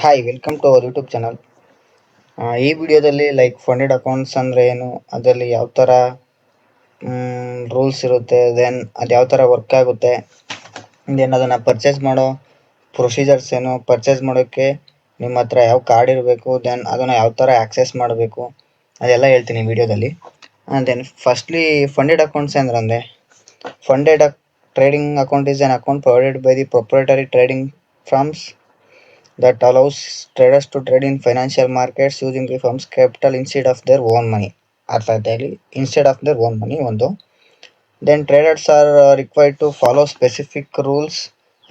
Hi welcome to our YouTube channel. ಈ ವಿಡಿಯೋದಲ್ಲಿ funded accounts ಅಂದರೆ ಏನು, ಅದರಲ್ಲಿ ಯಾವ ಥರ ರೂಲ್ಸ್ ಇರುತ್ತೆ, ದೆನ್ ಅದು ಯಾವ ಥರ ವರ್ಕ್ ಆಗುತ್ತೆ, ದೆನ್ ಅದನ್ನು ಪರ್ಚೇಸ್ ಮಾಡೋ ಪ್ರೊಸೀಜರ್ಸ್ ಏನು, ಪರ್ಚೇಸ್ ಮಾಡೋಕ್ಕೆ ನಿಮ್ಮ ಹತ್ರ ಯಾವ ಕಾರ್ಡ್ ಇರಬೇಕು, ದೆನ್ ಅದನ್ನು ಯಾವ ಥರ ಆ್ಯಕ್ಸೆಸ್ ಮಾಡಬೇಕು, ಅದೆಲ್ಲ ಹೇಳ್ತೀನಿ ವಿಡಿಯೋದಲ್ಲಿ. ದೆನ್ ಫಸ್ಟ್ಲಿ ಫಂಡೆಡ್ ಅಕೌಂಟ್ಸ್ ಅಂದರೆ funded trading account is on account provided by the proprietary trading firms that allows traders to trade in financial markets using the firm's capital instead of their own money. ಅರ್ಥ ಆಯ್ತಾ ಹೇಳಿ, instead of their own money ಒಂದು. Then traders are required to follow specific rules,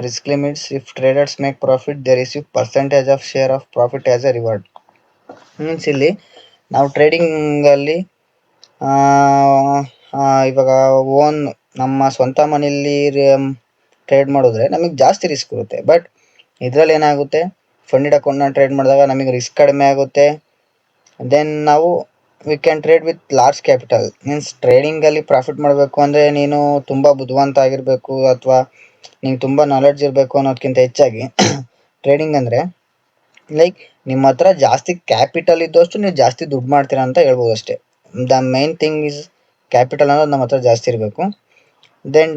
risk limits. If traders make profit they receive percentage of share of profit as a reward. Means ಇಲ್ಲಿ ನಾವು ಟ್ರೇಡಿಂಗಲ್ಲಿ ಇವಾಗ own ನಮ್ಮ ಸ್ವಂತ ಮನೆಯಲ್ಲಿ trade ಮಾಡಿದ್ರೆ ನಮಗೆ ಜಾಸ್ತಿ ರಿಸ್ಕ್ ಇರುತ್ತೆ. ಬಟ್ ಇದರಲ್ಲಿ ಏನಾಗುತ್ತೆ, ಫಂಡೆಡ್ ಅಕೌಂಟ್ನ ಟ್ರೇಡ್ ಮಾಡಿದಾಗ ನಮಗೆ ರಿಸ್ಕ್ ಕಡಿಮೆ ಆಗುತ್ತೆ. ದೆನ್ ನಾವು we can trade with large capital. Means ಟ್ರೇಡಿಂಗಲ್ಲಿ ಪ್ರಾಫಿಟ್ ಮಾಡಬೇಕು ಅಂದರೆ ನೀನು ತುಂಬ ಬುದ್ಧಿವಂತ ಆಗಿರಬೇಕು ಅಥವಾ ನಿಂಗೆ ತುಂಬ ನಾಲೆಡ್ಜ್ ಇರಬೇಕು ಅನ್ನೋದಕ್ಕಿಂತ ಹೆಚ್ಚಾಗಿ ಟ್ರೇಡಿಂಗ್ ಅಂದರೆ ನಿಮ್ಮ ಹತ್ರ ಜಾಸ್ತಿ ಕ್ಯಾಪಿಟಲ್ ಇದ್ದಷ್ಟು ನೀವು ಜಾಸ್ತಿ ದುಡ್ಡು ಮಾಡ್ತೀರಾ ಅಂತ ಹೇಳ್ಬೋದು ಅಷ್ಟೇ. The main thing is capital ಅನ್ನೋದು ನಮ್ಮ ಹತ್ರ ಜಾಸ್ತಿ ಇರಬೇಕು. Then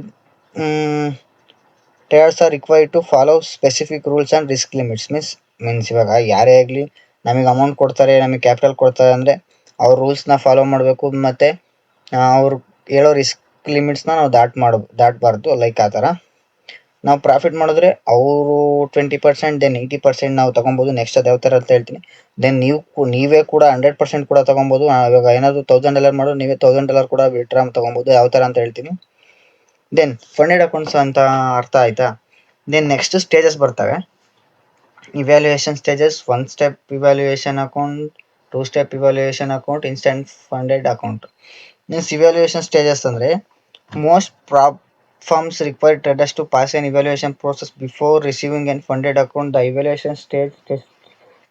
traders are required to follow specific rules and risk limits. Means ಇವಾಗ ಯಾರೇ ಆಗಲಿ ನಮಗೆ ಅಮೌಂಟ್ ಕೊಡ್ತಾರೆ, ನಮಗೆ ಕ್ಯಾಪಿಟಲ್ ಕೊಡ್ತಾರೆ ಅಂದರೆ ಅವ್ರ ರೂಲ್ಸ್ನ ಫಾಲೋ ಮಾಡಬೇಕು, ಮತ್ತು ಅವ್ರು ಹೇಳೋ ರಿಸ್ಕ್ ಲಿಮಿಟ್ಸ್ನ ನಾವು ದಾಟಬಾರ್ದು. ಆ ಥರ ನಾವು ಪ್ರಾಫಿಟ್ ಮಾಡಿದ್ರೆ ಅವರು 20%, ದೆನ್ 80% ನಾವು ತೊಗೊಬೋದು. ನೆಕ್ಸ್ಟ್ ಅದು ಯಾವ ಥರ ಅಂತ ಹೇಳ್ತೀನಿ. ದೆನ್ ನೀವೇ ಕೂಡ 100% ಕೂಡ ತೊಗೊಬೋದು. ಇವಾಗ ಏನಾದರೂ $1,000 ಮಾಡೋ ನೀವೇ $1,000 ಕೂಡ ವಿಡ್ರಾ ತೊಗೊಬೋದು. ಯಾವ ಥರ ಅಂತ ಹೇಳ್ತೀನಿ. ದೆನ್ ಫಂಡೆಡ್ ಅಕೌಂಟ್ಸ್ ಅಂತ ಅರ್ಥ ಆಯ್ತಾ. ದೆನ್ ನೆಕ್ಸ್ಟ್ ಸ್ಟೇಜಸ್ ಬರ್ತವೆ. Evaluation stages: 1 step evaluation account, 2 step evaluation account, instant funded account. Means evaluation stages ಅಂದರೆ most firms require traders to pass an evaluation process before receiving a funded account. The evaluation stage tests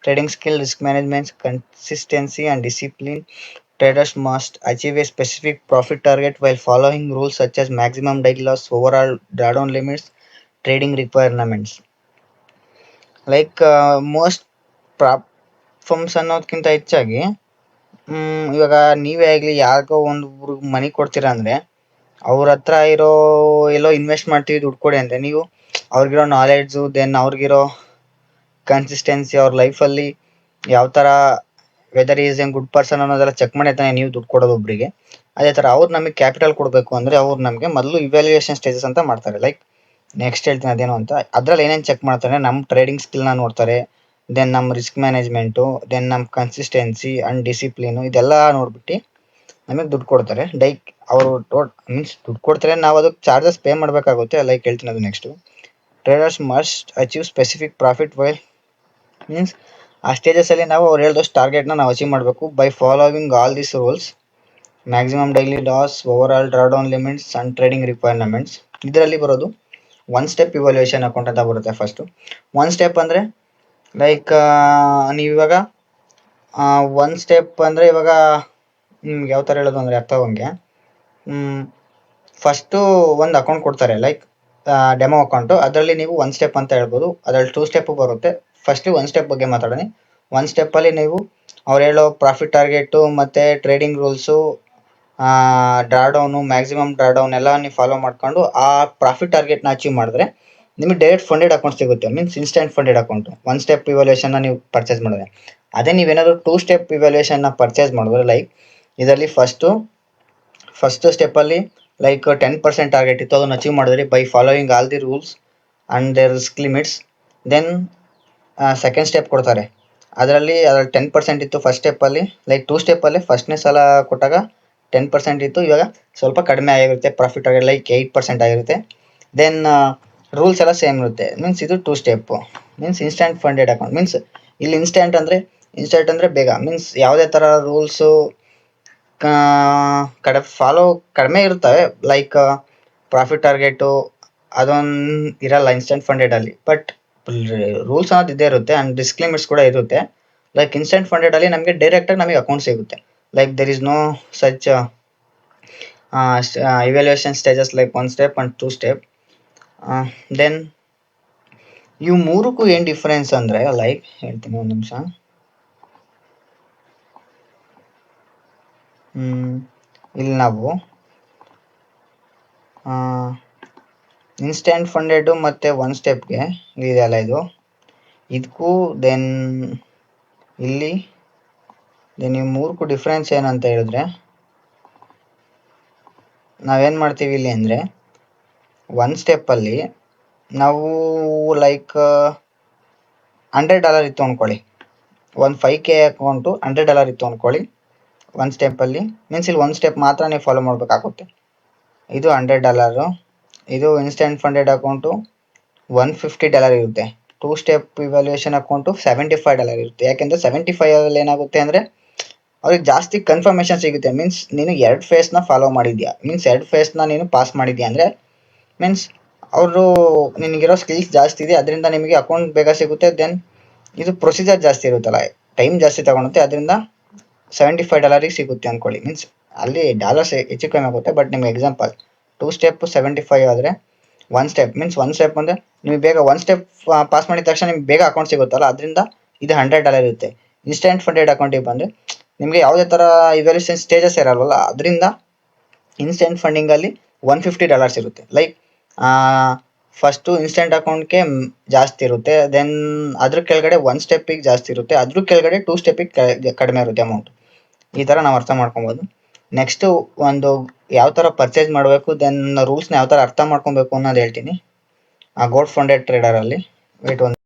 trading skill, risk management, consistency, and discipline. Traders must achieve a specific profit target while following rules such as maximum daily loss, overall drawdown limits, trading requirements. Most firms ಅನ್ನೋದಕ್ಕಿಂತ ಹೆಚ್ಚಾಗಿ ಇವಾಗ ನೀವೇ ಆಗಲಿ ಯಾರಿಗೋ ಒಂದು ಮನಿ ಕೊಡ್ತೀರಾ ಅಂದರೆ ಅವ್ರ ಹತ್ರ ಎಲ್ಲೋ ಇನ್ವೆಸ್ಟ್ ಮಾಡ್ತೀವಿ ದುಡ್ಡು ಕೊಡಿ ಅಂದರೆ ನೀವು ಅವ್ರಿಗಿರೋ ನಾಲೆಡ್ಜು, ದೆನ್ ಅವ್ರಿಗಿರೋ ಕನ್ಸಿಸ್ಟೆನ್ಸಿ, ಅವ್ರ ಲೈಫಲ್ಲಿ ಯಾವ ಥರ whether is an good person ಅನ್ನೋದೆಲ್ಲ ಚೆಕ್ ಮಾಡಿ ತಾನೆ ನೀವು ದುಡ್ಡು ಕೊಡೋದು ಒಬ್ಬರಿಗೆ. ಅದೇ ಥರ ಅವ್ರು ನಮಗೆ ಕ್ಯಾಪಿಟಲ್ ಕೊಡಬೇಕು ಅಂದರೆ ಅವ್ರು ನಮಗೆ ಮೊದಲು ಇವ್ಯಾಲ್ಯೂಯೇಷನ್ ಸ್ಟೇಜಸ್ ಅಂತ ಮಾಡ್ತಾರೆ. ನೆಕ್ಸ್ಟ್ ಹೇಳ್ತೀನಿ ಅದೇನು ಅಂತ. ಅದರಲ್ಲಿ ಏನೇನು ಚೆಕ್ ಮಾಡ್ತಾರೆ, ನಮ್ಮ ಟ್ರೇಡಿಂಗ್ ಸ್ಕಿಲ್ನ ನೋಡ್ತಾರೆ, ದೆನ್ ನಮ್ಮ ರಿಸ್ಕ್ ಮ್ಯಾನೇಜ್ಮೆಂಟು, ದೆನ್ ನಮ್ಮ ಕನ್ಸಿಸ್ಟೆನ್ಸಿ ಆ್ಯಂಡ್ ಡಿಸಿಪ್ಲಿನು, ಇದೆಲ್ಲ ನೋಡ್ಬಿಟ್ಟು ನಮಗೆ ದುಡ್ಡು ಕೊಡ್ತಾರೆ. ಅವರು ಮೀನ್ಸ್ ದುಡ್ಡು ಕೊಡ್ತಾರೆ, ನಾವು ಅದಕ್ಕೆ ಚಾರ್ಜಸ್ ಪೇ ಮಾಡಬೇಕಾಗುತ್ತೆ. ಹೇಳ್ತೀನಿ ಅದು next. Traders must achieve specific profit while. Means ಆ ಸ್ಟೇಜಸಲ್ಲಿ ನಾವು ಅವ್ರು ಹೇಳಿದಷ್ಟು ಟಾರ್ಗೆಟ್ನ ನಾವು ಅಚೀವ್ ಮಾಡಬೇಕು by following all these rules: maximum daily loss, overall drawdown limits and trading requirements. ಇದರಲ್ಲಿ ಬರೋದು 1 ಸ್ಟೆಪ್ ಇವ್ಯಾಲ್ಯೂಯೇಷನ್ ಅಕೌಂಟ್ ಅಂತ ಬರುತ್ತೆ. ಫಸ್ಟು 1 ಸ್ಟೆಪ್ ಅಂದರೆ ನೀವಿವಾಗ 1 ಸ್ಟೆಪ್ ಅಂದರೆ ಇವಾಗ ನಿಮ್ಗೆ ಯಾವ ಥರ ಹೇಳೋದು ಅಂದರೆ ಅರ್ಥ ಆಗೋಂಗೆ. ಫಸ್ಟು ಒಂದು ಅಕೌಂಟ್ ಕೊಡ್ತಾರೆ, ಡೆಮೋ ಅಕೌಂಟು. ಅದರಲ್ಲಿ ನೀವು 1 ಸ್ಟೆಪ್ ಅಂತ ಹೇಳ್ಬೋದು. ಅದರಲ್ಲಿ 2 ಸ್ಟೆಪ್ಪು ಬರುತ್ತೆ. ಫಸ್ಟು 1 ಸ್ಟೆಪ್ ಬಗ್ಗೆ ಮಾತಾಡೋಣ. 1 ಸ್ಟೆಪ್ಪಲ್ಲಿ ನೀವು ಅವ್ರು ಹೇಳೋ ಪ್ರಾಫಿಟ್ ಟಾರ್ಗೆಟು ಮತ್ತು ಟ್ರೇಡಿಂಗ್ ರೂಲ್ಸು, ಡ್ರಾಡೌನು, ಮ್ಯಾಕ್ಸಿಮಮ್ ಡ್ರಾಡೌನ್ ಎಲ್ಲ ನೀವು ಫಾಲೋ ಮಾಡ್ಕೊಂಡು ಆ ಪ್ರಾಫಿಟ್ ಟಾರ್ಗೆಟ್ನ ಅಚೀವ್ ಮಾಡಿದ್ರೆ ನಿಮಗೆ ಡೈರೆಕ್ಟ್ ಫಂಡೆಡ್ ಅಕೌಂಟ್ ಸಿಗುತ್ತೆ. Means instant funded account 1 step ಇವ್ಯಾಲ್ಯೂಯೇಷನ್ನ ನೀವು ಪರ್ಚೇಸ್ ಮಾಡಿದ್ರೆ. ಅದೇ ನೀವೇನಾದರೂ 2 ಸ್ಟೆಪ್ ಇವ್ಯಾಲ್ಯೂಯೇಷನ್ನ ಪರ್ಚೇಸ್ ಮಾಡಿದ್ರೆ ಇದರಲ್ಲಿ ಫಸ್ಟ್ ಸ್ಟೆಪ್ಪಲ್ಲಿ 10% ಟಾರ್ಗೆಟ್ ಇತ್ತು, ಅದನ್ನು ಅಚೀವ್ ಮಾಡಿದ್ರಿ by following all the rules and their risk limits. Then second step ಕೊಡ್ತಾರೆ, ಅದರಲ್ಲಿ 10% ಇತ್ತು ಫಸ್ಟ್ ಸ್ಟೆಪ್ಪಲ್ಲಿ. 2 ಸ್ಟೆಪ್ಪಲ್ಲಿ ಫಸ್ಟ್ನೇ ಸಲ ಕೊಟ್ಟಾಗ 10% ಇತ್ತು, ಇವಾಗ ಸ್ವಲ್ಪ ಕಡಿಮೆ ಆಗಿರುತ್ತೆ ಪ್ರಾಫಿಟ್ ಟಾರ್ಗೆಟ್, 8% ಆಗಿರುತ್ತೆ. ದೆನ್ ರೂಲ್ಸ್ ಎಲ್ಲ ಸೇಮ್ ಇರುತ್ತೆ. ಮೀನ್ಸ್ ಇದು 2 step. Means instant funded account. Means ಇಲ್ಲಿ ಇನ್ಸ್ಟೆಂಟ್ ಅಂದರೆ ಬೇಗ. ಮೀನ್ಸ್ ಯಾವುದೇ ಥರ ರೂಲ್ಸು ಕಡಿಮೆ ಇರ್ತವೆ, ಪ್ರಾಫಿಟ್ ಟಾರ್ಗೆಟು ಅದೊಂದು ಇರಲ್ಲ ಇನ್ಸ್ಟೆಂಟ್ ಫಂಡೆಡಲ್ಲಿ. ಬಟ್ ರೂಲ್ಸ್ ಅನ್ನೋದು ಇದ್ದೇ ಇರುತ್ತೆ ಆ್ಯಂಡ್ ರಿಸ್ಕ್ ಲಿಮಿಟ್ಸ್ ಕೂಡ ಇರುತ್ತೆ. ಇನ್ಸ್ಟೆಂಟ್ ಫಂಡೆಡಲ್ಲಿ ನಮಗೆ ಡೈರೆಕ್ಟಾಗಿ ನಮಗೆ ಅಕೌಂಟ್ ಸಿಗುತ್ತೆ. There is no such evaluation stages 1 step and 2 step. Then ಇವು ಮೂರಕ್ಕೂ ಏನು ಡಿಫ್ರೆನ್ಸ್ ಅಂದರೆ ಲೈಕ್ ಹೇಳ್ತೀನಿ ಒಂದು ನಿಮಿಷ. ಇಲ್ಲಿ ನಾವು ಇನ್ಸ್ಟೆಂಟ್ ಫಂಡೆಡು ಮತ್ತು ಒನ್ ಸ್ಟೆಪ್ಗೆ ಇದೆಯಲ್ಲ ಇದಕ್ಕೂ ದೆನ್ ಇಲ್ಲಿ ದೆನ್ ಈ ಮೂರಕ್ಕೂ ಡಿಫ್ರೆನ್ಸ್ ಏನಂತ ಹೇಳಿದ್ರೆ ನಾವೇನು ಮಾಡ್ತೀವಿ ಇಲ್ಲಿ ಅಂದರೆ ಒನ್ ಸ್ಟೆಪ್ಪಲ್ಲಿ ನಾವು ಲೈಕ್ $100 ಇತ್ತು ಅಂದ್ಕೊಳ್ಳಿ, ಒಂದು 5K ಅಕೌಂಟು $100 ಇತ್ತು ಅಂದ್ಕೊಳ್ಳಿ ಒನ್ ಸ್ಟೆಪ್ಪಲ್ಲಿ. ಮೀನ್ಸ್ ಇಲ್ಲಿ ಒಂದು ಸ್ಟೆಪ್ ಮಾತ್ರ ನೀವು ಫಾಲೋ ಮಾಡಬೇಕಾಗುತ್ತೆ. ಇದು $100. ಇದು ಇನ್ಸ್ಟೆಂಟ್ ಫಂಡೆಡ್ ಅಕೌಂಟು $150 ಇರುತ್ತೆ. 2 ಸ್ಟೆಪ್ ಇವ್ಯಾಲ್ಯೂಯೇಷನ್ ಅಕೌಂಟು $75 ಇರುತ್ತೆ. ಯಾಕೆಂದರೆ 75 ಏನಾಗುತ್ತೆ ಅಂದರೆ ಅವ್ರಿಗೆ ಜಾಸ್ತಿ ಕನ್ಫರ್ಮೇಷನ್ ಸಿಗುತ್ತೆ. ಮೀನ್ಸ್ ನೀನು 2 ಫೇಸ್ನ ಫಾಲೋ ಮಾಡಿದ್ಯಾ, ಮೀನ್ಸ್ 2 ಫೇಸ್ನ ನೀನು ಪಾಸ್ ಮಾಡಿದ್ಯಾ ಅಂದರೆ ಮೀನ್ಸ್ ಅವರು ನಿನಗಿರೋ ಸ್ಕಿಲ್ಸ್ ಜಾಸ್ತಿ ಇದೆ, ಅದರಿಂದ ನಿಮಗೆ ಅಕೌಂಟ್ ಬೇಗ ಸಿಗುತ್ತೆ. ದೆನ್ ಇದು ಪ್ರೊಸೀಜರ್ ಜಾಸ್ತಿ ಇರುತ್ತಲ್ಲ, ಟೈಮ್ ಜಾಸ್ತಿ ತಗೊಳುತ್ತೆ, ಅದರಿಂದ $75 ಸಿಗುತ್ತೆ ಅಂದ್ಕೊಳ್ಳಿ. ಮೀನ್ಸ್ ಅಲ್ಲಿ ಡಾಲರ್ಸ್ ಹೆಚ್ಚು ಕಮ್ಮಿ ಆಗುತ್ತೆ. ಬಟ್ ನಿಮ್ಗೆ ಎಕ್ಸಾಂಪಲ್ 2 ಸ್ಟೆಪ್ 75 ಆದರೆ one step means one step ಅಂದರೆ ನಿಮಗೆ ಬೇಗ ಒನ್ ಸ್ಟೆಪ್ ಪಾಸ್ ಮಾಡಿದ ತಕ್ಷಣ ನಿಮ್ಗೆ ಬೇಗ ಅಕೌಂಟ್ ಸಿಗುತ್ತಲ್ಲ, ಅದರಿಂದ ಇದು $100 ಇರುತ್ತೆ. ಇನ್ಸ್ಟೆಂಟ್ ಫಂಡೆಡ್ ಅಕೌಂಟಿಗೆ ಬಂದರೆ ನಿಮಗೆ ಯಾವುದೇ ಥರ ಇವ್ಯಾಲ್ಯೂಷನ್ ಸ್ಟೇಜಸ್ ಇರಲ್ವಲ್ಲ, ಅದರಿಂದ ಇನ್ಸ್ಟೆಂಟ್ ಫಂಡಿಂಗಲ್ಲಿ $150 ಇರುತ್ತೆ. ಲೈಕ್ ಫಸ್ಟು ಇನ್ಸ್ಟೆಂಟ್ ಅಕೌಂಟ್ಗೆ ಜಾಸ್ತಿ ಇರುತ್ತೆ, ದೆನ್ ಅದ್ರ ಕೆಳಗಡೆ ಒನ್ ಸ್ಟೆಪ್ಪಿಗೆ ಜಾಸ್ತಿ ಇರುತ್ತೆ, ಅದ್ರ ಕೆಳಗಡೆ 2 ಸ್ಟೆಪ್ಪಿಗೆ ಕಡಿಮೆ ಇರುತ್ತೆ ಅಮೌಂಟ್. ಈ ಥರ ನಾವು ಅರ್ಥ ಮಾಡ್ಕೊಬೋದು. ನೆಕ್ಸ್ಟು ಒಂದು ಯಾವ ಥರ ಪರ್ಚೇಸ್ ಮಾಡಬೇಕು, ದೆನ್ ರೂಲ್ಸ್ನ ಯಾವ ಥರ ಅರ್ಥ ಮಾಡ್ಕೊಬೇಕು ಅನ್ನೋದು ಹೇಳ್ತೀನಿ ಆ ಗೋಲ್ಡ್ ಫಂಡೆಡ್ ಟ್ರೇಡರಲ್ಲಿ. ವೇಟ್ ಒಂದು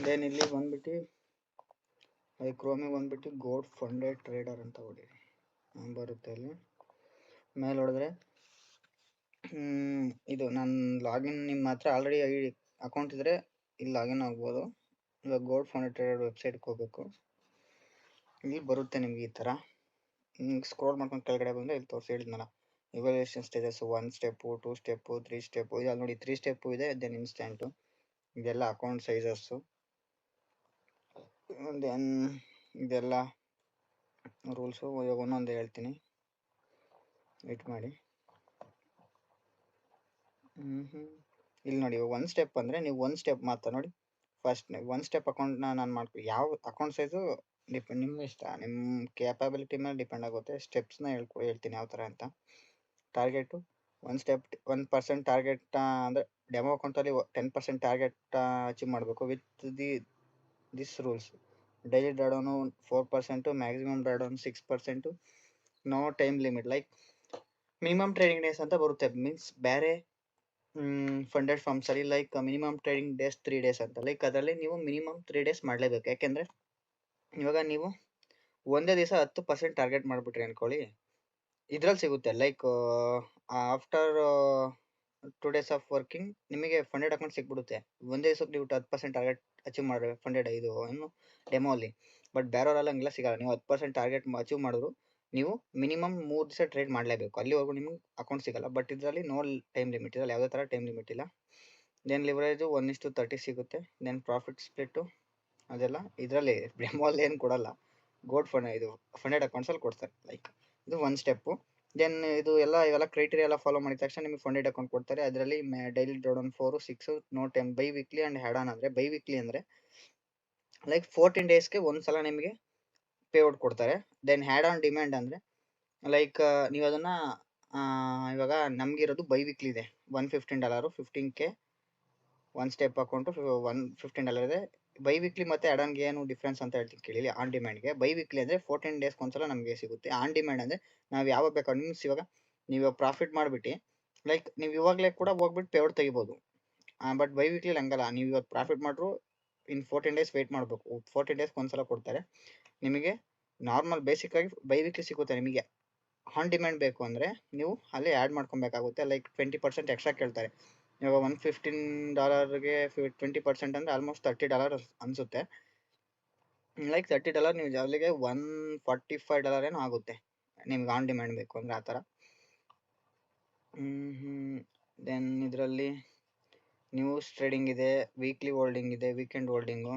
ದೆನ್ ಇಲ್ಲಿ ಬಂದ್ಬಿಟ್ಟು ಕ್ರೋಮಿಗೆ ಬಂದ್ಬಿಟ್ಟು ಗೋಲ್ಡ್ ಫಂಡೆಡ್ ಟ್ರೇಡರ್ ಅಂತ ಹೊಡೀರಿ, ಬರುತ್ತೆ ಅಲ್ಲಿ ಮೇಲೆ ಹೊಡೆದ್ರೆ ಇದು ನನ್ನ ಲಾಗಿನ್. ನಿಮ್ಮ ಹತ್ರ ಆಲ್ರೆಡಿ ಅಕೌಂಟ್ ಇದ್ದರೆ ಇಲ್ಲಿ ಲಾಗಿನ್ ಆಗ್ಬೋದು. ಇವಾಗ ಗೋಲ್ಡ್ ಫಂಡೆಡ್ ಟ್ರೇಡರ್ ವೆಬ್ಸೈಟ್ಗೆ ಹೋಗಬೇಕು. ಇಲ್ಲಿ ಬರುತ್ತೆ ನಿಮ್ಗೆ ಈ ಥರ. ಸ್ಕ್ರೋಲ್ ಮಾಡ್ಕೊಂಡು ಕೆಳಗಡೆ ಬಂದರೆ ಇಲ್ಲಿ ತೋರಿಸಿ ಹೇಳಿದ್ನಲ್ಲ evaluation stages 1 step 2 step 3 step. ಇಲ್ಲಿ ನೋಡಿ 3 ಸ್ಟೆಪ್ಪು ಇದೆ, ದೆನ್ ಇನ್ಸ್ಟೆಂಟು, ಇದೆಲ್ಲ ಅಕೌಂಟ್ ಸೈಜಸ್ಸು. ದೆನ್ ಇದೆಲ್ಲ ರೂಲ್ಸು. ಇವಾಗ ಒಂದೊಂದು ಹೇಳ್ತೀನಿ, ವೇಟ್ ಮಾಡಿ. ಇಲ್ಲಿ ನೋಡಿ ಒನ್ ಸ್ಟೆಪ್ ಅಂದರೆ ನೀವು ಒಂದು ಸ್ಟೆಪ್ ಮಾತ್ರ ನೋಡಿ. ಫಸ್ಟ್ ಒನ್ ಸ್ಟೆಪ್ ಅಕೌಂಟ್ನ ನಾನು ಮಾಡ್ಕೊ ಯಾವ ಅಕೌಂಟ್ ಸೈಜು ನಿಮ್ಮ ಇಷ್ಟ, ನಿಮ್ಮ ಕ್ಯಾಪಬಿಲಿಟಿ ಮೇಲೆ ಡಿಪೆಂಡ್ ಆಗುತ್ತೆ. ಸ್ಟೆಪ್ಸ್ನ ಹೇಳ್ತೀನಿ ಯಾವ ಥರ ಅಂತ. ಟಾರ್ಗೆಟು 1 ಸ್ಟೆಪ್ 1% ಟಾರ್ಗೆಟ್ ಅಂದರೆ ಡೆಮೋ ಅಕೌಂಟಲ್ಲಿ 10% ಟಾರ್ಗೆಟ್ ಅಚೀವ್ ಮಾಡಬೇಕು with this rules. Daily drawdown 4%, maximum drawdown 6%, no time limit. Like minimum trading days ಅಂತ ಬರುತ್ತೆ. ಮೀನ್ಸ್ ಬೇರೆ ಫಂಡೆಡ್ ಫಾರ್ಮ್ಸಲ್ಲಿ like minimum trading days 3 days ಅಂತ. ಲೈಕ್ ಅದರಲ್ಲಿ ನೀವು ಮಿನಿಮಮ್ 3 ಡೇಸ್ ಮಾಡಲೇಬೇಕು. ಯಾಕೆಂದರೆ ಇವಾಗ ನೀವು ಒಂದೇ ದಿವಸ 10% ಟಾರ್ಗೆಟ್ ಮಾಡಿಬಿಟ್ರಿ ಅಂದ್ಕೊಳ್ಳಿ, ಇದ್ರಲ್ಲಿ ಸಿಗುತ್ತೆ. Like after 2 days of working ನಿಮಗೆ ಫಂಡೆಡ್ ಅಕೌಂಟ್ ಸಿಕ್ಬಿಡುತ್ತೆ. ಒಂದೇ ದಿವಸಕ್ಕೆ ನೀವು 10% ಟಾರ್ಗೆಟ್ ಅಚೀವ್ ಮಾಡಿ ಫಂಡೆಡ್ ಇದು ಏನು ಡೆಮೋ ಅಲ್ಲಿ. ಬಟ್ ಬೇರೆಯವರೆಲ್ಲ ಹಂಗೆಲ್ಲ ಸಿಗಲ್ಲ. ನೀವು 10% ಟಾರ್ಗೆಟ್ ಅಚೀವ್ ಮಾಡಿದ್ರು ನೀವು ಮಿನಿಮಮ್ 3 ದಿವಸ ಟ್ರೇಡ್ ಮಾಡಲೇಬೇಕು, ಅಲ್ಲಿವರೆಗೂ ನಿಮ್ಗೆ ಅಕೌಂಟ್ ಸಿಗಲ್ಲ. ಬಟ್ ಇದರಲ್ಲಿ ನೋ ಟೈಮ್ ಲಿಮಿಟ್, ಇದರಲ್ಲಿ ಯಾವುದೇ ಥರ ಟೈಮ್ ಲಿಮಿಟ್ ಇಲ್ಲ. ದೆನ್ ಲಿವರೇಜು 1:30 ಸಿಗುತ್ತೆ. ದೆನ್ ಪ್ರಾಫಿಟ್ ಸ್ಪ್ಲಿಟ್ಟು ಅದೆಲ್ಲ ಇದರಲ್ಲಿ ಡೆಮೋಲ್ಲಿ ಏನು ಕೊಡಲ್ಲ, ಗೋಲ್ಡ್ ಇದು ಫಂಡೆಡ್ ಅಕೌಂಟ್ಸಲ್ಲಿ ಕೊಡ್ತಾರೆ. ಲೈಕ್ ಇದು ಒಂದು ಸ್ಟೆಪ್ಪು. ದೆನ್ ಇವೆಲ್ಲ ಕ್ರೈಟೀರಿಯಾ ಎಲ್ಲ ಫಾಲೋ ಮಾಡಿದ ತಕ್ಷಣ ನಿಮಗೆ ಫಂಡೆಡ್ ಅಕೌಂಟ್ ಕೊಡ್ತಾರೆ. ಅದರಲ್ಲಿ daily drawdown 4, 6, no time, biweekly and had on. ಅಂದರೆ ಬೈ ವೀಕ್ಲಿ ಅಂದರೆ ಲೈಕ್ 14 ಡೇಸ್ಗೆ ಒಂದ್ಸಲ ನಿಮಗೆ ಪೇಔಟ್ ಕೊಡ್ತಾರೆ. ದೆನ್ ಹ್ಯಾಡ್ ಆನ್ ಡಿಮ್ಯಾಂಡ್ ಅಂದರೆ ಲೈಕ್ ನೀವು ಅದನ್ನು ಇವಾಗ ನಮಗಿರೋದು ಬೈ ವೀಕ್ಲಿ ಇದೆ, $115, 15K ಒನ್ ಸ್ಟೆಪ್ ಅಕೌಂಟು $115 ಇದೆ. ಬೈ ವೀಕ್ಲಿ ಮತ್ತು ಆ್ಯಡ್ ಆನ್ಗೆ ಏನು ಡಿಫ್ರೆನ್ಸ್ ಅಂತ ಹೇಳ್ತೀನಿ ಕೇಳಿ. ಆನ್ ಡಿಮ್ಯಾಂಡ್ಗೆ ಬೈ ವೀಕ್ಲಿ ಅಂದರೆ 14 ಡೇಸ್ಗೆ ಒಂದ್ಸಲ ನಮಗೆ ಸಿಗುತ್ತೆ. ಆನ್ ಡಿಮ್ಯಾಂಡ್ ಅಂದರೆ ನಾವು ಯಾವಾಗ ಬೇಕಾದ್ರೆ ಮೀನ್ಸ್ ಇವಾಗ ನೀವು ಪ್ರಾಫಿಟ್ ಮಾಡಿಬಿಟ್ಟು ಲೈಕ್ ನೀವು ಇವಾಗಲೇ ಕೂಡ ಹೋಗ್ಬಿಟ್ಟು ಪೇಔಟ್ ತೆಗಿಬೋದು. ಬಟ್ ಬೈ ವೀಕ್ಲಿ ಹಂಗಲ್ಲ, ನೀವು ಇವತ್ತು ಪ್ರಾಫಿಟ್ ಮಾಡಿದ್ರು ಇನ್ನು 14 ಡೇಸ್ ವೆಯ್ಟ್ ಮಾಡಬೇಕು. 14 ಡೇಸ್ಗೆ ಒಂದ್ಸಲ ಕೊಡ್ತಾರೆ ನಿಮಗೆ. ನಾರ್ಮಲ್ ಬೇಸಿಕ್ಕಾಗಿ ಬೈ ವೀಕ್ಲಿ ಸಿಗುತ್ತೆ. ನಿಮಗೆ ಆನ್ ಡಿಮ್ಯಾಂಡ್ ಬೇಕು ಅಂದರೆ ನೀವು ಅಲ್ಲಿ ಆ್ಯಡ್ ಮಾಡ್ಕೊಬೇಕಾಗುತ್ತೆ. ಲೈಕ್ 20% ಎಕ್ಸ್ಟ್ರಾ ಕೇಳ್ತಾರೆ. ಇವಾಗ $115ಗೆ 20% ಅಂದರೆ ಆಲ್ಮೋಸ್ಟ್ $30 ಅನಿಸುತ್ತೆ. ಲೈಕ್ $30 ನೀವು ಅಲ್ಲಿಗೆ $145 ಏನೋ ಆಗುತ್ತೆ ನಿಮ್ಗೆ ಆನ್ ಡಿಮ್ಯಾಂಡ್ ಬೇಕು ಅಂದರೆ ಆ ಥರ. ದೆನ್ ಇದರಲ್ಲಿ ನ್ಯೂಸ್ ಟ್ರೇಡಿಂಗ್ ಇದೆ, ವೀಕ್ಲಿ ಹೋಲ್ಡಿಂಗ್ ಇದೆ, ವೀಕೆಂಡ್ ಹೋಲ್ಡಿಂಗು.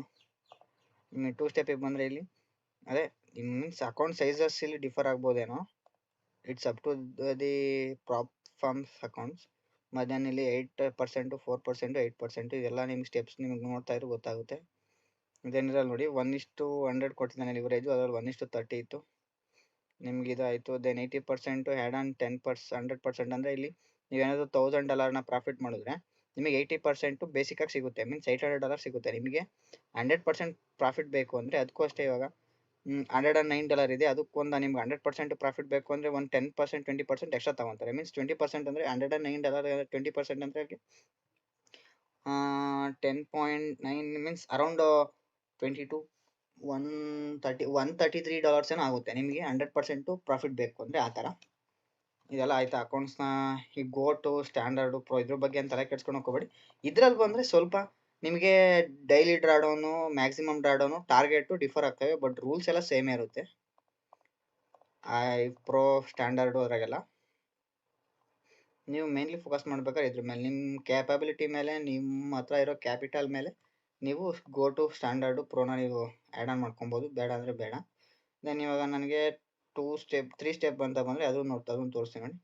2 ಸ್ಟೆಪ್ಪಿಗೆ ಬಂದರೆ ಇಲ್ಲಿ ಅದೇ ಮೀನ್ಸ್ ಅಕೌಂಟ್ ಸೈಜಸ್ ಇಲ್ಲಿ ಡಿಫರ್ ಆಗ್ಬೋದೇನೋ. It's up to the prop firms accounts. ಮಧ್ಯಾಹ್ನ ಇಲ್ಲಿ 8%, 4%, 8%, ಇದೆಲ್ಲ ನಿಮ್ಗೆ ಸ್ಟೆಪ್ಸ್ ನಿಮ್ಗೆ ನೋಡ್ತಾ ಇರೋ ಗೊತ್ತಾಗುತ್ತೆ. ಇದೇನಿರಲ್ಲ ನೋಡಿ, 1:100 ಕೊಟ್ಟಿದ್ದಾನೆ ಲಿವರೇಜು, ಅದರಲ್ಲಿ 1:30 ಇತ್ತು. ನಿಮ್ಗೆ ಇದಾಯಿತು. ದೆನ್ 80% ಹ್ಯಾಡ್ ಆನ್ 10%, 100% ಅಂದರೆ ಇಲ್ಲಿ ನೀವೇನಾದರೂ $1,000 ಪ್ರಾಫಿಟ್ ಮಾಡಿದ್ರೆ ನಿಮಗೆ 80% ಬೇಸಿಕಾಗಿ ಸಿಗುತ್ತೆ, ಮೀನ್ಸ್ $800 ಸಿಗುತ್ತೆ. ನಿಮಗೆ 100% ಪ್ರಾಫಿಟ್ ಬೇಕು ಅಂದರೆ ಅದಕ್ಕೂ ಅಷ್ಟೇ, ಇವಾಗ $109 ಇದೆ, ಅದಕ್ಕೊಂದು ನಿಮ್ಗೆ 100% ಪ್ರಾಫಿಟ್ ಬೇಕು ಅಂದರೆ ಒಂದು 10%, 20% ಎಕ್ಸ್ಟ್ರಾ ತೊಗೊತಾರೆ. ಮೀನ್ಸ್ 20% ಅಂದರೆ $109, 20% ಅಂದರೆ 10.9 ಮೀನ್ಸ್ ಅರೌಂಡ್ 22 $133 ಏನೋ ಆಗುತ್ತೆ ನಿಮಗೆ 100% ಪ್ರಾಫಿಟ್ ಬೇಕು ಅಂದರೆ. ಆ ಥರ ಇದೆಲ್ಲ ಆಯ್ತಾ ಅಕೌಂಟ್ಸ್ನ. ಈ ಗೋ ಟು ಸ್ಟ್ಯಾಂಡರ್ಡು ಪ್ರೋ ಇದ್ರ ಬಗ್ಗೆ ಅಂತ ತಲೆ ಕೆಡ್ಸ್ಕೊಂಡು ಹೋಗ್ಬೇಡಿ. ಇದ್ರಲ್ಲಿ ಬಂದರೆ ಸ್ವಲ್ಪ ನಿಮಗೆ ಡೈಲಿ ಡ್ರಾಡೌನು, ಮ್ಯಾಕ್ಸಿಮಮ್ ಡ್ರಾಡೌನು, ಟಾರ್ಗೆಟು ಡಿಫರ್ ಆಗ್ತವೆ, ಬಟ್ ರೂಲ್ಸ್ ಎಲ್ಲ ಸೇಮೇ ಇರುತ್ತೆ. ಪ್ರೋ ಸ್ಟ್ಯಾಂಡರ್ಡು ಅದ್ರಾಗೆಲ್ಲ ನೀವು ಮೇನ್ಲಿ ಫೋಕಸ್ ಮಾಡ್ಬೇಕಾದ್ರೆ ಇದ್ರ ಮೇಲೆ, ನಿಮ್ಮ ಕ್ಯಾಪಬಿಲಿಟಿ ಮೇಲೆ, ನಿಮ್ಮ ಹತ್ರ ಇರೋ ಕ್ಯಾಪಿಟಲ್ ಮೇಲೆ ನೀವು ಗೋ ಟು ಸ್ಟ್ಯಾಂಡರ್ಡು ಪ್ರೋನ ನೀವು ಆ್ಯಡ್ ಆನ್ ಮಾಡ್ಕೊಬೋದು, ಬೇಡ ಅಂದರೆ ಬೇಡ. ದೆನ್ ಇವಾಗ ನನಗೆ 3 ಸ್ಟೆಪ್ ಅಂತ ಬಂದರೆ ಅದನ್ನು ತೋರಿಸ್ತೀನಿ ನೋಡಿ.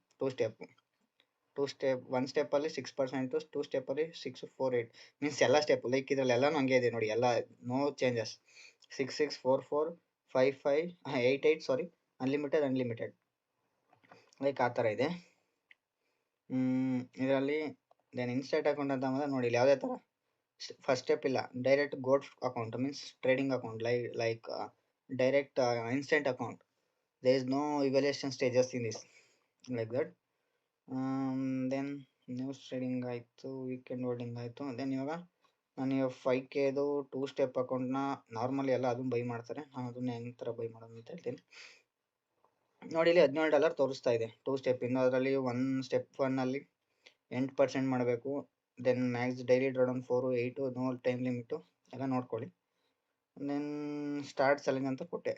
1 ಸ್ಟೆಪ್ಪಲ್ಲಿ 6%, 2 ಸ್ಟೆಪ್ಪಲ್ಲಿ 6, 4, 8 ಮೀನ್ಸ್ ಎಲ್ಲ ಸ್ಟೆಪ್ ಲೈಕ್ ಇದರಲ್ಲಿ ಎಲ್ಲನೂ ಹಂಗೆ ಇದೆ ನೋಡಿ, ಎಲ್ಲ ನೋ ಚೇಂಜಸ್. 6, 6, 4, 4, 5, 5, 8, 8 ಸಾರಿ, ಅನ್ಲಿಮಿಟೆಡ್ ಲೈಕ್ ಆ ಥರ ಇದೆ ಇದರಲ್ಲಿ. ದೆನ್ ಇನ್ಸ್ಟೆಂಟ್ ಅಕೌಂಟ್ ಅಂತ ಬಂದರೆ ನೋಡಿ, ಇಲ್ಲಿ ಯಾವುದೇ ಥರ ಫಸ್ಟ್ ಸ್ಟೆಪ್ ಇಲ್ಲ, direct got account means trading account, like direct instant account. there is no evaluation stages in this, like that. Then news trading ಆಯಿತು, ವೀಕೆಂಡ್ ಹೋಲ್ಡಿಂಗ್ ಆಯಿತು. ದೆನ್ ಇವಾಗ ನಾನು 5Kದು 2 ಸ್ಟೆಪ್ ಅಕೌಂಟ್ನ ನಾರ್ಮಲಿ ಎಲ್ಲ ಅದನ್ನು ಬೈ ಮಾಡ್ತಾರೆ, ನಾನು ಅದನ್ನ ಹೆಂಗೆ ಥರ ಬೈ ಮಾಡೋದು ಅಂತ ಹೇಳ್ತೀನಿ ನೋಡಿ. ಇಲ್ಲಿ $17 ತೋರಿಸ್ತಾ ಇದೆ 2 ಸ್ಟೆಪ್ ಇನ್ನು. ಅದರಲ್ಲಿ ಸ್ಟೆಪ್ 1ಅಲ್ಲಿ 8% ಮಾಡಬೇಕು. Then max daily drawdown 4, 8, no time limit ಎಲ್ಲ ನೋಡ್ಕೊಳ್ಳಿ. ದೆನ್ ಸ್ಟಾರ್ಟ್ ಸೆಲ್ಲಿಂಗ್ ಅಂತ ಕೊಟ್ಟೆ.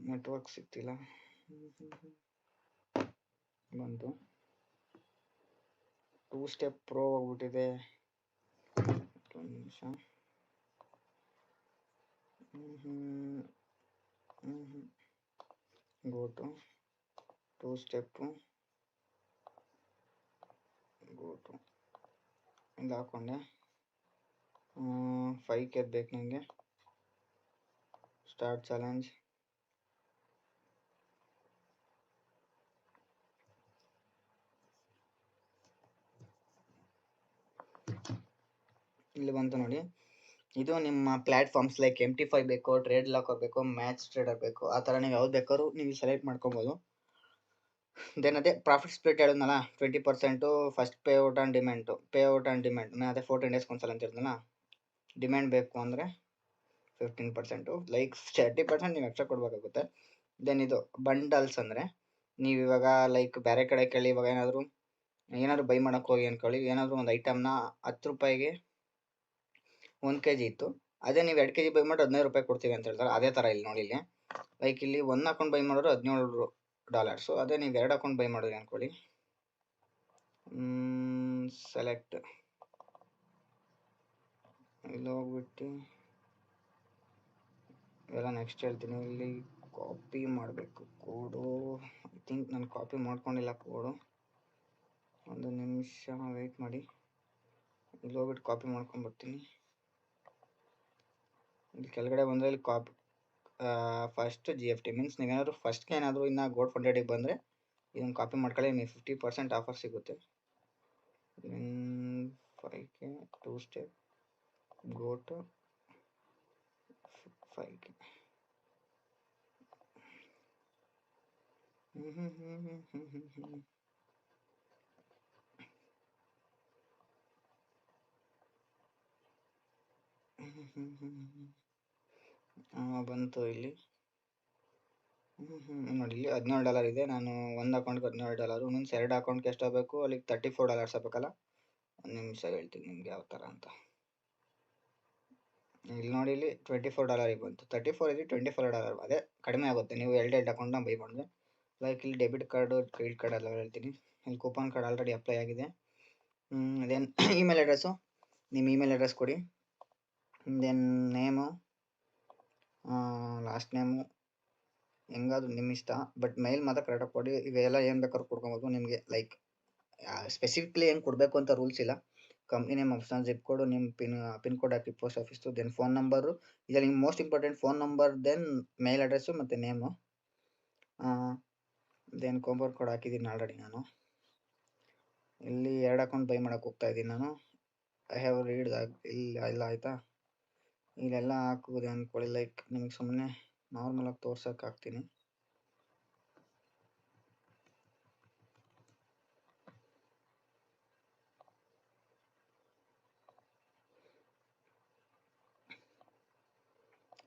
ನೆಟ್ವರ್ಕ್ ಸಿಗ್ತಿಲ್ಲ, ಬಂತು. 2 ಸ್ಟೆಪ್ ಪ್ರೋ ಹೋಗ್ಬಿಟ್ಟಿದೆ, ಒಂದು ನಿಮಿಷ. Go to 2 step, go to ಇದು ಹಾಕ್ಕೊಂಡೆ. 5K ಬೇಕು ನನಗೆ. ಸ್ಟಾರ್ಟ್ ಚಾಲೆಂಜ್, ಇಲ್ಲಿ ಬಂತು ನೋಡಿ. ಇದು ನಿಮ್ಮ ಪ್ಲ್ಯಾಟ್ಫಾರ್ಮ್ಸ್ ಲೈಕ್ MT5 ಬೇಕು, ಟ್ರೇಡ್ ಲಾಕರ್ ಬೇಕು, ಮ್ಯಾಚ್ ಟ್ರೇಡರ್ ಬೇಕು, ಆ ಥರ ನೀವು ಯಾವ್ದು ಬೇಕಾದ್ರೂ ನೀವು ಸೆಲೆಕ್ಟ್ ಮಾಡ್ಕೊಬೋದು. ದೆನ್ ಅದೇ ಪ್ರಾಫಿಟ್ ಸ್ಪ್ಲಿಟ್ ಹೇಳಿದ್ನಲ್ಲ, 20% first pay out on demand, ಅದೇ 14 ಡೇಸ್ಗೆ ಒಂದ್ಸಲ ಅಂತ ಇರ್ತದಲ್ಲ. ಡಿಮ್ಯಾಂಡ್ ಬೇಕು ಅಂದರೆ 15%, ಲೈಕ್ 30% ನೀವು ಎಕ್ಸ್ಟ್ರಾ ಕೊಡಬೇಕಾಗುತ್ತೆ. ದೆನ್ ಇದು ಬಂಡಲ್ಸ್ ಅಂದರೆ ನೀವು ಇವಾಗ ಲೈಕ್ ಬೇರೆ ಕಡೆ ಕೇಳಿ, ಇವಾಗ ಏನಾದರೂ ಬೈ ಮಾಡೋಕ್ಕೆ ಹೋಗಿ ಅಂದ್ಕೊಳ್ಳಿ, ಏನಾದರೂ ಒಂದು ಐಟಮ್ನ $10 1 kg ಇತ್ತು, ಅದೇ ನೀವು 2 kg ಬೈ ಮಾಡಿ $15 ಕೊಡ್ತೀವಿ ಅಂತ ಹೇಳ್ತಾರೆ. ಅದೇ ಥರ ಇಲ್ಲಿ ನೋಡಿ, ಇಲ್ಲಿ ಲೈಕ್ ಇಲ್ಲಿ 1 ಅಕೌಂಟ್ ಬೈ ಮಾಡೋರು $17, ಅದೇ ನೀವು 2 ಅಕೌಂಟ್ ಬೈ ಮಾಡಿದ್ರಿ ಅಂದ್ಕೊಳ್ಳಿ. ಸೆಲೆಕ್ಟ್ ಇಲ್ಲಿ ಹೋಗ್ಬಿಟ್ಟು ಎಲ್ಲ ನೆಕ್ಸ್ಟ್ ಹೇಳ್ತೀನಿ. ಇಲ್ಲಿ ಕಾಪಿ ಮಾಡಬೇಕು ಕೋಡು, ಐ ಥಿಂಕ್ ನಾನು ಕಾಪಿ ಮಾಡ್ಕೊಂಡಿಲ್ಲ ಕೋಡು, ಒಂದು ನಿಮಿಷ ವೆಯ್ಟ್ ಮಾಡಿ. ಇಲ್ಲಿ ಹೋಗ್ಬಿಟ್ಟು ಕಾಪಿ ಮಾಡ್ಕೊಂಡ್ಬರ್ತೀನಿ. ಇಲ್ಲಿ ಕೆಳಗಡೆ ಬಂದರೆ ಇಲ್ಲಿ ಕಾಪಿ ಫಸ್ಟ್ GFT ಮೀನ್ಸ್ ನೀವೇನಾದರೂ ಫಸ್ಟ್ಗೆ ಏನಾದರೂ ಇನ್ನು ಗೋಲ್ಡ್ ಫಂಡೆಡಿಗೆ ಬಂದರೆ ಇದನ್ನು ಕಾಪಿ ಮಾಡ್ಕೊಳ್ಳಿ, ನಿಮಗೆ 50% ಆಫರ್ ಸಿಗುತ್ತೆ. 5K 2 step go to 5K. ಬಂತು ಇಲ್ಲಿ ನೋಡಿ, ಇಲ್ಲಿ $17 ಇದೆ. ನಾನು ಒಂದು ಅಕೌಂಟ್ಗೆ $17 ಮೀನ್ಸ್ 2 ಅಕೌಂಟ್ಗೆ ಎಷ್ಟಾಗಬೇಕು, ಅಲ್ಲಿಗೆ $34 ಆಗಬೇಕಲ್ಲ. ಒಂದು ನಿಮಿಷ ಹೇಳ್ತೀನಿ ನಿಮ್ಗೆ ಯಾವ ಥರ ಅಂತ. ಇಲ್ಲಿ ನೋಡಿ, ಇಲ್ಲಿ $24 ಬಂತು. 34 ಇದೆ, $24 ಅದೇ ಕಡಿಮೆ ಆಗುತ್ತೆ ನೀವು 2 ಅಕೌಂಟ್ನ ಬೈ ಮಾಡಿದ್ರೆ. ಲೈಕ್ ಇಲ್ಲಿ ಡೆಬಿಟ್ ಕಾರ್ಡು, ಕ್ರೆಡಿಟ್ ಕಾರ್ಡ್ ಎಲ್ಲ ಹೇಳ್ತೀನಿ. ಇಲ್ಲಿ ಕೂಪನ್ ಕಾರ್ಡ್ ಆಲ್ರೆಡಿ ಅಪ್ಲೈ ಆಗಿದೆ. ದೆನ್ ಇಮೇಲ್ ಅಡ್ರೆಸ್ಸು, ನಿಮ್ಮ ಇಮೇಲ್ ಅಡ್ರೆಸ್ ಕೊಡಿ. ದೆನ್ ನೇಮು, ಲಾಸ್ಟ್ ನೇಮು ಹೆಂಗಾದ್ರು ನಿಮ್ಮ ಇಷ್ಟ, ಬಟ್ ಮೇಲ್ ಮಾತ್ರ ಕರೆಕ್ಟಾಗಿ ಕೊಡಿ. ಇವೆಲ್ಲ ಏನು ಬೇಕಾದ್ರೂ ಕೊಡ್ಕೊಬೋದು ನಿಮಗೆ. ಲೈಕ್ ಸ್ಪೆಸಿಫಿಕ್ಲಿ ಏನು ಕೊಡಬೇಕು ಅಂತ ರೂಲ್ಸ್ ಇಲ್ಲ. Company name option, zip code, ನಿಮ್ಮ ಪಿನ್ ಕೋಡ್ ಹಾಕಿ post office, then phone number. ಇದರಲ್ಲಿ ನಿಮ್ಗೆ most important phone number, then mail address ಮತ್ತು ನೇಮು. ದೆನ್ ಕೋಂಬೋರ್ ಕೋಡ್ ಹಾಕಿದ್ದೀನಿ ಆಲ್ರೆಡಿ ನಾನು. ಇಲ್ಲಿ 2 ಅಕೌಂಟ್ ಬೈ ಮಾಡೋಕೆ ಹೋಗ್ತಾ ಇದ್ದೀನಿ ನಾನು. ಐ ಹ್ಯಾವ್ ರೀಡ್ ಇಲ್ಲ ಆಯಿತಾ. ಇಲ್ಲೆಲ್ಲ ಹಾಕುವುದು ಅಂದ್ಕೊಳ್ಳಿ. ಲೈಕ್ ನಿಮಗೆ ಸುಮ್ಮನೆ ನಾರ್ಮಲಾಗಿ ತೋರ್ಸೋಕೆ ಹಾಕ್ತೀನಿ.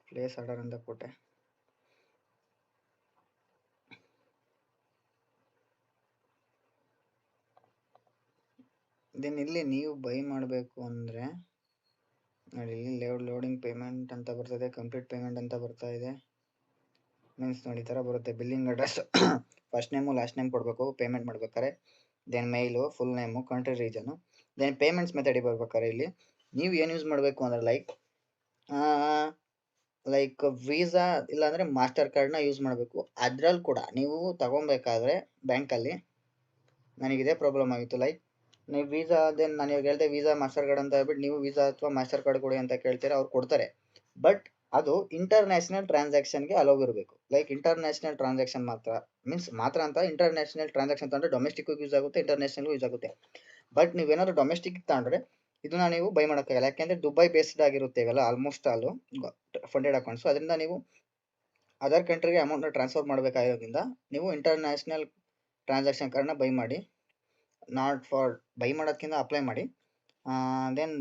ಪ್ಲೇಸ್ ಆರ್ಡರ್ ಅಂತ ಕೊಟ್ಟೆ. ದೆನ್ ಇಲ್ಲಿ ನೀವು ಬೈ ಮಾಡಬೇಕು ಅಂದರೆ ನೋಡಿ, ಇಲ್ಲಿ ಲೋಡಿಂಗ್ ಪೇಮೆಂಟ್ ಅಂತ ಬರ್ತದೆ, ಕಂಪ್ಲೀಟ್ ಪೇಮೆಂಟ್ ಅಂತ ಬರ್ತಾ ಇದೆ. ಮೀನ್ಸ್ ನೋಡಿ ಈ ಥರ ಬರುತ್ತೆ. Billing address first name last name ಕೊಡಬೇಕು ಪೇಮೆಂಟ್ ಮಾಡ್ಬೇಕಾರೆ. Then mail, full name, country, region. Then payments ಮೆಥಡಿಗೆ ಬರ್ಬೇಕಾರೆ ಇಲ್ಲಿ ನೀವು ಏನು ಯೂಸ್ ಮಾಡಬೇಕು ಅಂದರೆ ಲೈಕ್ ವೀಸಾ ಇಲ್ಲಾಂದರೆ ಮಾಸ್ಟರ್ ಕಾರ್ಡ್ನ ಯೂಸ್ ಮಾಡಬೇಕು. ಅದರಲ್ಲಿ ಕೂಡ ನೀವು ತಗೊಬೇಕಾದ್ರೆ ಬ್ಯಾಂಕಲ್ಲಿ ನನಗಿದೇ ಪ್ರಾಬ್ಲಮ್ ಆಗಿತ್ತು. ಲೈಕ್ ನೀವು ವೀಸಾ, ದೆನ್ ನಾನು ಇವಾಗ ಹೇಳಿದೆ ವೀಸಾ ಮಾಸ್ಟರ್ ಕಾರ್ಡ್ ಅಂತ ಹೇಳ್ಬಿಟ್ಟು ನೀವು ವೀಸಾ ಅಥವಾ ಮಾಸ್ಟರ್ ಕಾರ್ಡ್ ಕೊಡಿ ಅಂತ ಕೇಳ್ತೀರಾ, ಅವ್ರು ಕೊಡ್ತಾರೆ. ಬಟ್ ಅದು ಇಂಟರ್ನ್ಯಾಷನಲ್ ಟ್ರಾನ್ಸಾಕ್ಷನ್ಗೆ ಅಲೋವ್ ಇರಬೇಕು. ಲೈಕ್ ಇಂಟರ್ನ್ಯಾಷನಲ್ ಟ್ರಾನ್ಸಾಕ್ಷನ್ ಮಾತ್ರ ಅಂತ. ಇಂಟರ್ನ್ಯಾಷನಲ್ ಟ್ರಾನ್ಸಾಕ್ಷನ್ ತಗೊಂಡ್ರೆ ಡೊಮೆಸ್ಟಿಕ್ಗೂ ಯೂಸ್ ಆಗುತ್ತೆ, ಇಂಟರ್ನ್ಯಾಷನಲ್ಗೂ ಯೂಸ್ ಆಗುತ್ತೆ. ಬಟ್ ನೀವೇನಾದರೂ ಡೊಮೆಸ್ಟಿಕ್ ತಗೊಂಡ್ರೆ ಇದನ್ನ ನೀವು ಬೈ ಮಾಡೋಕ್ಕಾಗಲ್ಲ. ಯಾಕೆಂದರೆ ದುಬೈ ಬೇಸ್ಡ್ ಆಗಿರುತ್ತೆ ಇವೆಲ್ಲ ಆಲ್ಮೋಸ್ಟ್ ಆಲು ಫಂಡೆಡ್ ಅಕೌಂಟ್ಸು. ಅದರಿಂದ ನೀವು ಅದರ್ ಕಂಟ್ರಿಗೆ ಅಮೌಂಟ್ನ ಟ್ರಾನ್ಸ್ಫರ್ ಮಾಡಬೇಕಾಗಿರೋದ್ರಿಂದ ನೀವು ಇಂಟರ್ನ್ಯಾಷನಲ್ ಟ್ರಾನ್ಸಾಕ್ಷನ್ ಕಾರ್ಡ್ನ ಬೈ ಮಾಡಿ. ನಾಟ್ ಫಾರ್ ಬೈ ಮಾಡೋದಕ್ಕಿಂತ ಅಪ್ಲೈ ಮಾಡಿ. ದೆನ್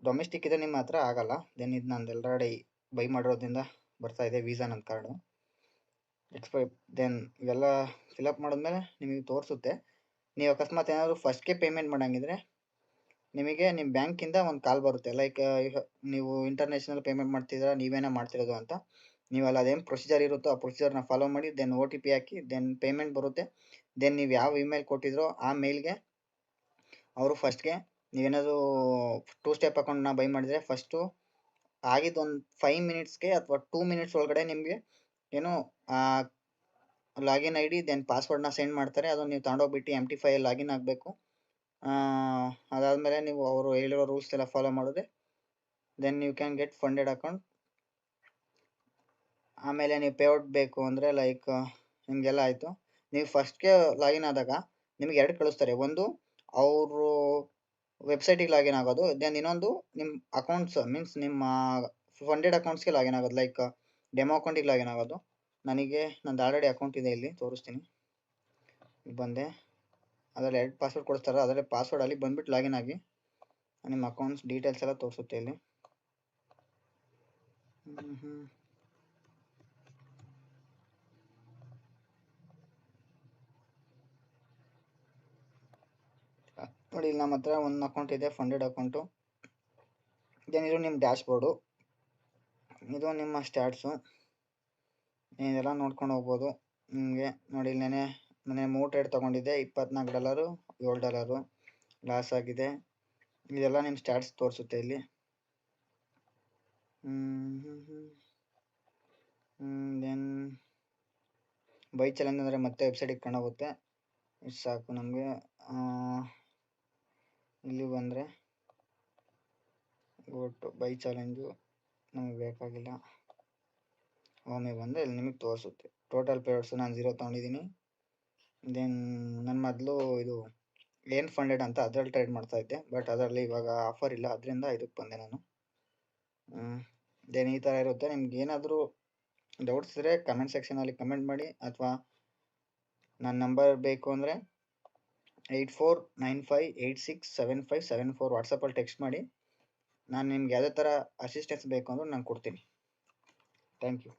ಡೊಮೆಸ್ಟಿಕ್ ಇದೆ ನಿಮ್ಮ ಹತ್ರ ಆಗಲ್ಲ. ದೆನ್ ಇದು ನಂದು ಆಲ್ರೆಡಿ ಬೈ ಮಾಡಿರೋದ್ರಿಂದ ಬರ್ತಾ ಇದೆ ವೀಸಾ ನನ್ನ ಕಾರ್ಡು ದೆನ್ ಇವೆಲ್ಲ ಫಿಲಪ್ ಮಾಡಿದ್ಮೇಲೆ ನಿಮಗೆ ತೋರಿಸುತ್ತೆ. ನೀವು ಅಕಸ್ಮಾತ್ ಏನಾದರೂ ಫಸ್ಟ್ಗೆ ಪೇಮೆಂಟ್ ಮಾಡೋಂಗಿದ್ರೆ ನಿಮಗೆ ನಿಮ್ಮ ಬ್ಯಾಂಕಿಂದ ಒಂದು ಕಾಲ್ ಬರುತ್ತೆ. ಲೈಕ್ ನೀವು ಇಂಟರ್ನ್ಯಾಷನಲ್ ಪೇಮೆಂಟ್ ಮಾಡ್ತಿದ್ದೀರಾ, ನೀವೇನೇ ಮಾಡ್ತಿರೋದು ಅಂತ. ನೀವಲ್ಲ ಅದೇನು ಪ್ರೊಸೀಜರ್ ಇರುತ್ತೋ ಆ ಪ್ರೊಸೀಜರ್ನ ಫಾಲೋ ಮಾಡಿ, ದೆನ್ OTP ಹಾಕಿ, ದೆನ್ ಪೇಮೆಂಟ್ ಬರುತ್ತೆ. ದೆನ್ ನೀವು ಯಾವ ಇಮೇಲ್ ಕೊಟ್ಟಿದ್ರೋ ಆ ಮೇಲ್ಗೆ ಅವರು ಫಸ್ಟ್ಗೆ ನೀವೇನಾದರೂ 2 ಸ್ಟೆಪ್ ಅಕೌಂಟ್ನ ಬೈ ಮಾಡಿದರೆ ಫಸ್ಟು ಆಗಿದ್ದು ಒಂದು 5 ಮಿನಿಟ್ಸ್ಗೆ ಅಥವಾ 2 ಮಿನಿಟ್ಸ್ ಒಳಗಡೆ ನಿಮಗೆ ಏನು ಲಾಗಿನ್ ID ದೆನ್ ಪಾಸ್ವರ್ಡ್ನ ಸೆಂಡ್ ಮಾಡ್ತಾರೆ. ಅದನ್ನು ನೀವು ತಗೊಂಡೋಗ್ಬಿಟ್ಟು MT5 ಲಾಗಿನ್ ಆಗಬೇಕು. ಅದಾದಮೇಲೆ ನೀವು ಅವರು ಹೇಳಿರೋ ರೂಲ್ಸ್ ಎಲ್ಲ ಫಾಲೋ ಮಾಡಿದ್ರೆ then you can get funded account. ಆಮೇಲೆ ನೀವು ಪೇಔಟ್ ಬೇಕು ಅಂದರೆ ಲೈಕ್ ನಿಮಗೆಲ್ಲ ಆಯಿತು. ನೀವು ಫಸ್ಟ್ಗೆ ಲಾಗಿನ್ ಆದಾಗ ನಿಮಗೆ 2 ಕಳಿಸ್ತಾರೆ. ಒಂದು ಅವರು ವೆಬ್ಸೈಟಿಗೆ ಲಾಗಿನ್ ಆಗೋದು, ದೆನ್ ಇನ್ನೊಂದು ನಿಮ್ಮ ಅಕೌಂಟ್ಸ್ ಮೀನ್ಸ್ ನಿಮ್ಮ ಫಂಡೆಡ್ ಅಕೌಂಟ್ಸ್ಗೆ ಲಾಗಿನ್ ಆಗೋದು. ಲೈಕ್ ಡೆಮೋ ಅಕೌಂಟಿಗೆ ಲಾಗಿನ್ ಆಗೋದು. ನಂದು ಆಲ್ರೆಡಿ ಅಕೌಂಟ್ ಇದೆ, ಇಲ್ಲಿ ತೋರಿಸ್ತೀನಿ. ಬಂದೆ, ಅದರಲ್ಲಿ 2 ಪಾಸ್ವರ್ಡ್ ಕೊಡಿಸ್ತಾರೆ. ಅದರಲ್ಲಿ ಪಾಸ್ವರ್ಡ್ ಅಲ್ಲಿ ಬಂದುಬಿಟ್ಟು ಲಾಗಿನ್ ಆಗಿ ನಿಮ್ಮ ಅಕೌಂಟ್ಸ್ ಡೀಟೇಲ್ಸ್ ಎಲ್ಲ ತೋರಿಸುತ್ತೆ ಇಲ್ಲಿ. ನೋಡಿ, ಇಲ್ಲಿ ನಮ್ಮ ಹತ್ರ ಒಂದು ಅಕೌಂಟ್ ಇದೆ, ಫಂಡೆಡ್ ಅಕೌಂಟು. ದೆನ್ ಇದು ನಿಮ್ಮ ಡ್ಯಾಶ್ ಬೋರ್ಡು, ಇದು ನಿಮ್ಮ ಸ್ಟ್ಯಾಟ್ಸು. ಇದೆಲ್ಲ ನೋಡ್ಕೊಂಡು ಹೋಗ್ಬೋದು ನಿಮಗೆ. ನೋಡಿ, ನೆನೆ 3 ಟ್ರೇಡ್ ತೊಗೊಂಡಿದ್ದೆ, $24, $7 ಲಾಸ್ ಆಗಿದೆ. ಇದೆಲ್ಲ ನಿಮ್ಮ ಸ್ಟ್ಯಾಟ್ಸ್ ತೋರಿಸುತ್ತೆ ಇಲ್ಲಿ. ದೆನ್ ಬೈ ಚಾಲೆಂಜ್ ಅಂದರೆ ಮತ್ತೆ ವೆಬ್ಸೈಟಿಗೆ ಕಾಣೋಗುತ್ತೆ. ಇಷ್ಟು ಸಾಕು ನಮಗೆ. ಇಲ್ಲಿ ಬಂದರೆ ಒಟ್ಟು ಬೈ ಚಾಲೆಂಜು ನಮಗೆ ಬೇಕಾಗಿಲ್ಲ. ಒಮ್ಮೆ ಬಂದರೆ ಇಲ್ಲಿ ನಿಮಗೆ ತೋರಿಸುತ್ತೆ ಟೋಟಲ್ ಪೇಔಟ್ಸು. ನಾನು 0 ತೊಗೊಂಡಿದ್ದೀನಿ. ದೆನ್ ನನ್ನ ಮೊದಲು ಇದು ಏನು ಫಂಡೆಡ್ ಅಂತ ಅದರಲ್ಲಿ ಟ್ರೇಡ್ ಮಾಡ್ತಾಯಿದ್ದೆ, ಬಟ್ ಅದರಲ್ಲಿ ಇವಾಗ ಆಫರ್ ಇಲ್ಲ, ಅದರಿಂದ ಇದಕ್ಕೆ ಬಂದೆ ನಾನು. ದೆನ್ ಈ ಥರ ಇರುತ್ತೆ. ನಿಮ್ಗೆ ಏನಾದರೂ ಡೌಟ್ಸ್ ಇದ್ದರೆ ಕಮೆಂಟ್ ಸೆಕ್ಷನಲ್ಲಿ ಕಮೆಂಟ್ ಮಾಡಿ, ಅಥವಾ ನನ್ನ ನಂಬರ್ ಬೇಕು ಅಂದರೆ 8495867574 ವಾಟ್ಸಪ್ಪಲ್ಲಿ ಟೆಕ್ಸ್ಟ್ ಮಾಡಿ. ನಾನು ನಿಮ್ಗೆ ಯಾವುದೇ ಥರ ಅಸಿಸ್ಟೆನ್ಸ್ ಬೇಕು ಅಂದರೂ ನಾನು ಕೊಡ್ತೀನಿ. Thank you.